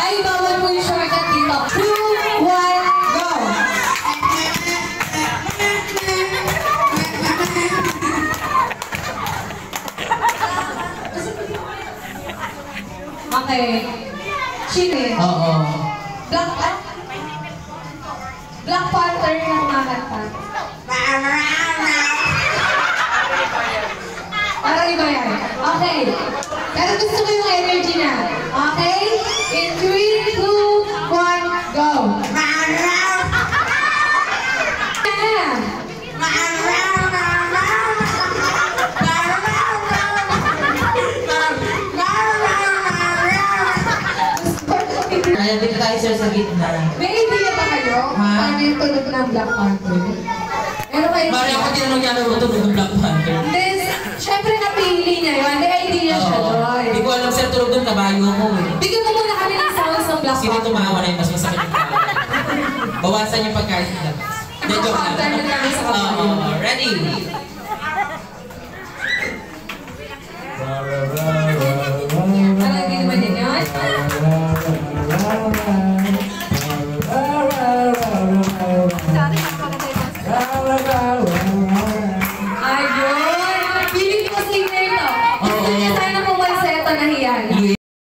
Ay, bawal po yung shortcut dito. 2, 1, go! Okay. Chile. Oo. Black Panther na kumakanta. Parang iba yan. Okay. Pero gusto ko yung energy na. Okay? In 3, 2, 1, go! Kaya din tayo sir sa gitna. May idea ba kayo? Paano yung tunog ng Black Panther? Meron kayo Mari ako tinanong niya ano tunog ng Black Panther. Then, syempre napili niya yun. May idea siya doon. Hindi ko alam sir, tunog ng kabayo mo eh. Bigyan mo muna kami ng sounds ng Black Sino Panther. tumawa na yung mas masakit yung kabayo? Bawasan yung pagkain nila. Hindi, joke Panther na kami sa kabayo. Ready? Parang hindi naman yun yun. Ayun! Piling ko singer to. Gusto niya sana pumalseto na hiyan.